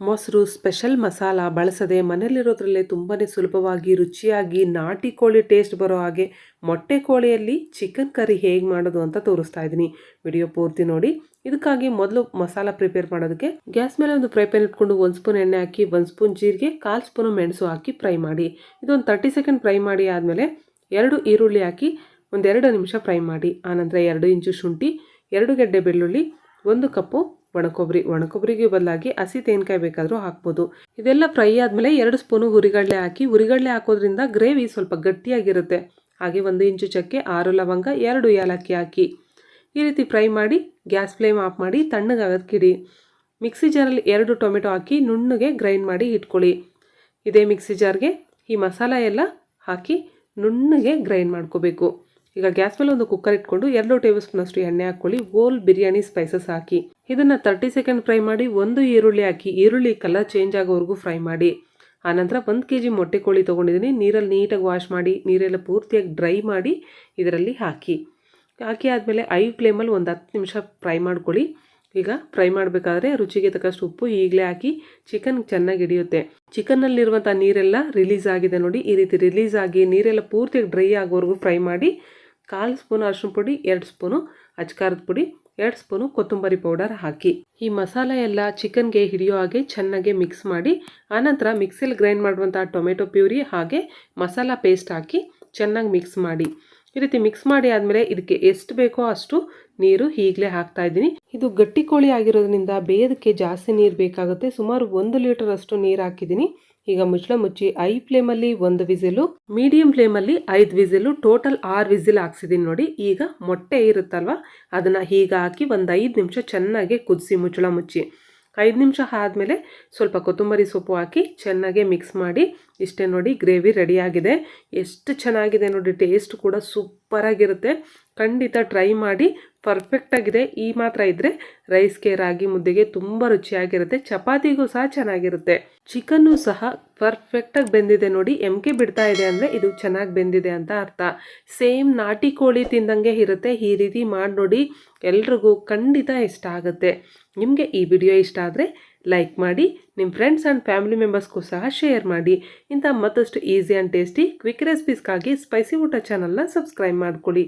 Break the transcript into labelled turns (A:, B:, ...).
A: ಮೊಸರು ಸ್ಪೆಷಲ್ ಮಸಾಲ ಬಳಸದೆ ಮನೆಯಲ್ಲಿರೋದ್ರಲ್ಲೇ ತುಂಬಾ ಸುಲಭವಾಗಿ ರುಚಿಯಾಗಿ ನಾಟಿ ಕೋಳಿ ಟೇಸ್ಟ್ ಬರೋ ಹಾಗೆ ಮೊಟ್ಟೆ ಕೋಳಿಯಲ್ಲಿ ಚಿಕನ್ ಕರಿ ಹೇಗೆ ಮಾಡೋದು ಅಂತ ತೋರಿಸ್ತಾ ಇದ್ದೀನಿ. ವಿಡಿಯೋ ಪೂರ್ತಿ ನೋಡಿ. ಇದಕ್ಕಾಗಿ ಮೊದಲು ಮಸಾಲ ಪ್ರಿಪೇರ್ ಮಾಡೋದಕ್ಕೆ ಗ್ಯಾಸ್ ಮೇಲೆ ಒಂದು ಫ್ರೈ ಪ್ಯಾನ್ ಇಟ್ಕೊಂಡು 1 ಸ್ಪೂನ್ ಎಣ್ಣೆ ಹಾಕಿ 1 ಸ್ಪೂನ್ ಜೀರಿಗೆ 1/4 ಸ್ಪೂನ್ ಮೆಣಸು ಹಾಕಿ ಫ್ರೈ ಮಾಡಿ. ಇದೊಂದು 30 ಸೆಕೆಂಡ್ ಫ್ರೈ ಮಾಡಿ ಆದಮೇಲೆ 2 ಈರುಳ್ಳಿ ಹಾಕಿ 2 ನಿಮಿಷ ಫ್ರೈ ಮಾಡಿ. ಆನಂತರ 2 ಇಂಚು ಶುಂಠಿ, 2 ಗೆಡ್ಡೆ ಬೆಳ್ಳುಳ್ಳಿ, 1 ಕಪ್ಪು ಒಣಕೊಬ್ಬರಿಗೆ ಬದಲಾಗಿ ಹಸಿ ತೆಂಗಿನಕಾಯಿ ಬೇಕಾದರೂ ಹಾಕ್ಬೋದು. ಇದೆಲ್ಲ ಫ್ರೈ ಆದಮೇಲೆ 2 ಸ್ಪೂನು ಹುರಿಗಡಲೆ ಹಾಕಿ, ಹುರಿಗಡಲೆ ಹಾಕೋದ್ರಿಂದ ಗ್ರೇವಿ ಸ್ವಲ್ಪ ಗಟ್ಟಿಯಾಗಿರುತ್ತೆ. ಹಾಗೆ 1 ಇಂಚು ಚಕ್ಕೆ, 6 ಲವಂಗ, 2 ಏಲಕ್ಕಿ ಹಾಕಿ ಈ ರೀತಿ ಫ್ರೈ ಮಾಡಿ ಗ್ಯಾಸ್ ಫ್ಲೇಮ್ ಆಫ್ ಮಾಡಿ ತಣ್ಣಗಾಗೋದಕ್ಕಿಡಿ. ಮಿಕ್ಸಿ ಜಾರಲ್ಲಿ 2 ಟೊಮೆಟೊ ಹಾಕಿ ನುಣ್ಣಗೆ ಗ್ರೈಂಡ್ ಮಾಡಿ ಇಟ್ಕೊಳ್ಳಿ. ಇದೇ ಮಿಕ್ಸಿ ಜಾರ್ಗೆ ಈ ಮಸಾಲ ಎಲ್ಲ ಹಾಕಿ ನುಣ್ಣಗೆ ಗ್ರೈಂಡ್ ಮಾಡ್ಕೋಬೇಕು. ಈಗ ಗ್ಯಾಸ್ ಮೇಲೆ ಒಂದು ಕುಕ್ಕರ್ ಇಟ್ಕೊಂಡು 2 ಟೇಬಲ್ ಸ್ಪೂನ್ ಅಷ್ಟು ಎಣ್ಣೆ ಹಾಕ್ಕೊಳ್ಳಿ. ಹೋಲ್ ಬಿರಿಯಾನಿ ಸ್ಪೈಸಸ್ ಹಾಕಿ ಇದನ್ನು 30 ಸೆಕೆಂಡ್ ಫ್ರೈ ಮಾಡಿ. 1 ಈರುಳ್ಳಿ ಹಾಕಿ ಈರುಳ್ಳಿ ಕಲರ್ ಚೇಂಜ್ ಆಗೋವರೆಗೂ ಫ್ರೈ ಮಾಡಿ. ಆನಂತರ 1 kg ಮೊಟ್ಟೆ ಕೋಳಿ ತೊಗೊಂಡಿದ್ದೀನಿ. ನೀರಲ್ಲಿ ನೀಟಾಗಿ ವಾಶ್ ಮಾಡಿ ನೀರೆಲ್ಲ ಪೂರ್ತಿಯಾಗಿ ಡ್ರೈ ಮಾಡಿ ಇದರಲ್ಲಿ ಹಾಕಿ ಆದಮೇಲೆ ಐ ಫ್ಲೇಮಲ್ಲಿ ಒಂದು 10 ನಿಮಿಷ ಫ್ರೈ ಮಾಡ್ಕೊಳ್ಳಿ. ಈಗ ಫ್ರೈ ಮಾಡಬೇಕಾದ್ರೆ ರುಚಿಗೆ ತಕ್ಕಷ್ಟು ಉಪ್ಪು ಈಗಲೇ ಹಾಕಿ ಚಿಕನ್ ಚೆನ್ನಾಗಿ ಹಿಡಿಯುತ್ತೆ. ಚಿಕನ್ನಲ್ಲಿರುವಂಥ ನೀರೆಲ್ಲ ರಿಲೀಸ್ ಆಗಿದೆ ನೋಡಿ. ಈ ರೀತಿ ರಿಲೀಸ್ ಆಗಿ ನೀರೆಲ್ಲ ಪೂರ್ತಿಯಾಗಿ ಡ್ರೈ ಆಗೋವರೆಗೂ ಫ್ರೈ ಮಾಡಿ. 1/4 ಸ್ಪೂನ್ ಅರಿಶಿನ ಪುಡಿ, 2 ಸ್ಪೂನು ಅಚ್ಕಾರದ ಪುಡಿ, 2 ಸ್ಪೂನು ಕೊತ್ತಂಬರಿ ಪೌಡರ್ ಹಾಕಿ ಈ ಮಸಾಲೆ ಎಲ್ಲ ಚಿಕನ್ಗೆ ಹಿಡಿಯೋ ಹಾಗೆ ಚೆನ್ನಾಗಿ ಮಿಕ್ಸ್ ಮಾಡಿ. ಆನಂತರ ಮಿಕ್ಸಿಯಲ್ಲಿ ಗ್ರೈಂಡ್ ಮಾಡುವಂಥ ಟೊಮೆಟೊ ಪ್ಯೂರಿ ಹಾಗೆ ಮಸಾಲ ಪೇಸ್ಟ್ ಹಾಕಿ ಚೆನ್ನಾಗಿ ಮಿಕ್ಸ್ ಮಾಡಿ. ಈ ರೀತಿ ಮಿಕ್ಸ್ ಮಾಡಿ ಆದಮೇಲೆ ಇದಕ್ಕೆ ಎಷ್ಟು ಬೇಕೋ ಅಷ್ಟು ನೀರು ಈಗಲೇ ಹಾಕ್ತಾ ಇದ್ದೀನಿ. ಇದು ಗಟ್ಟಿ ಕೋಳಿ ಆಗಿರೋದ್ರಿಂದ ಬೇಯೋದಕ್ಕೆ ಜಾಸ್ತಿ ನೀರು ಬೇಕಾಗುತ್ತೆ. ಸುಮಾರು 1 ಲೀಟರ್ ಅಷ್ಟು ನೀರು ಹಾಕಿದ್ದೀನಿ. ಈಗ ಮುಚ್ಚಳ ಮುಚ್ಚಿ ಐ ಫ್ಲೇಮಲ್ಲಿ 1 ವಿಸಿಲು, ಮೀಡಿಯಂ ಫ್ಲೇಮಲ್ಲಿ 5 ವಿಸಿಲು, ಟೋಟಲ್ 6 ವಿಸಿಲ್ ಹಾಕ್ಸಿದ್ದೀನಿ ನೋಡಿ. ಈಗ ಮೊಟ್ಟೆ ಇರುತ್ತಲ್ವ ಅದನ್ನು ಹೀಗೆ ಹಾಕಿ ಒಂದು 5 ನಿಮಿಷ ಚೆನ್ನಾಗಿ ಕುದಿಸಿ ಮುಚ್ಚಳ ಮುಚ್ಚಿ. 5 ನಿಮಿಷ ಆದಮೇಲೆ ಸ್ವಲ್ಪ ಕೊತ್ತಂಬರಿ ಸೊಪ್ಪು ಹಾಕಿ ಚೆನ್ನಾಗಿ ಮಿಕ್ಸ್ ಮಾಡಿ. ಇಷ್ಟೇ ನೋಡಿ, ಗ್ರೇವಿ ರೆಡಿಯಾಗಿದೆ. ಎಷ್ಟು ಚೆನ್ನಾಗಿದೆ ನೋಡಿ, ಟೇಸ್ಟ್ ಕೂಡ ಸೂಪರಾಗಿರುತ್ತೆ. ಖಂಡಿತ ಟ್ರೈ ಮಾಡಿ. ಪರ್ಫೆಕ್ಟಾಗಿದೆ. ಈ ಮಾತ್ರ ಇದ್ದರೆ ರೈಸ್ಗೆ, ರಾಗಿ ಮುದ್ದೆಗೆ ತುಂಬ ರುಚಿಯಾಗಿರುತ್ತೆ. ಚಪಾತಿಗೂ ಸಹ ಚೆನ್ನಾಗಿರುತ್ತೆ. ಚಿಕನ್ನು ಸಹ ಪರ್ಫೆಕ್ಟಾಗಿ ಬೆಂದಿದೆ ನೋಡಿ. ಎಮ್ಕೆ ಬಿಡ್ತಾ ಇದೆ ಅಂದರೆ ಇದು ಚೆನ್ನಾಗಿ ಬೆಂದಿದೆ ಅಂತ ಅರ್ಥ. ಸೇಮ್ ನಾಟಿ ಕೋಳಿ ತಿಂದಂಗೆ ಇರುತ್ತೆ. ಈ ರೀತಿ ಮಾಡಿ ನೋಡಿ, ಎಲ್ರಿಗೂ ಖಂಡಿತ ಇಷ್ಟ ಆಗುತ್ತೆ. ನಿಮಗೆ ಈ ವಿಡಿಯೋ ಇಷ್ಟ ಆದರೆ ಲೈಕ್ ಮಾಡಿ, ನಿಮ್ಮ ಫ್ರೆಂಡ್ಸ್ ಆ್ಯಂಡ್ ಫ್ಯಾಮಿಲಿ ಮೆಂಬರ್ಸ್ಗೂ ಸಹ ಶೇರ್ ಮಾಡಿ. ಇಂಥ ಮತ್ತಷ್ಟು ಈಸಿ ಆ್ಯಂಡ್ ಟೇಸ್ಟಿ ಕ್ವಿಕ್ ರೆಸಿಪೀಸ್ಗಾಗಿ ಸ್ಪೈಸಿ ಊಟ ಚಾನಲ್ನ ಸಬ್ಸ್ಕ್ರೈಬ್ ಮಾಡ್ಕೊಳ್ಳಿ.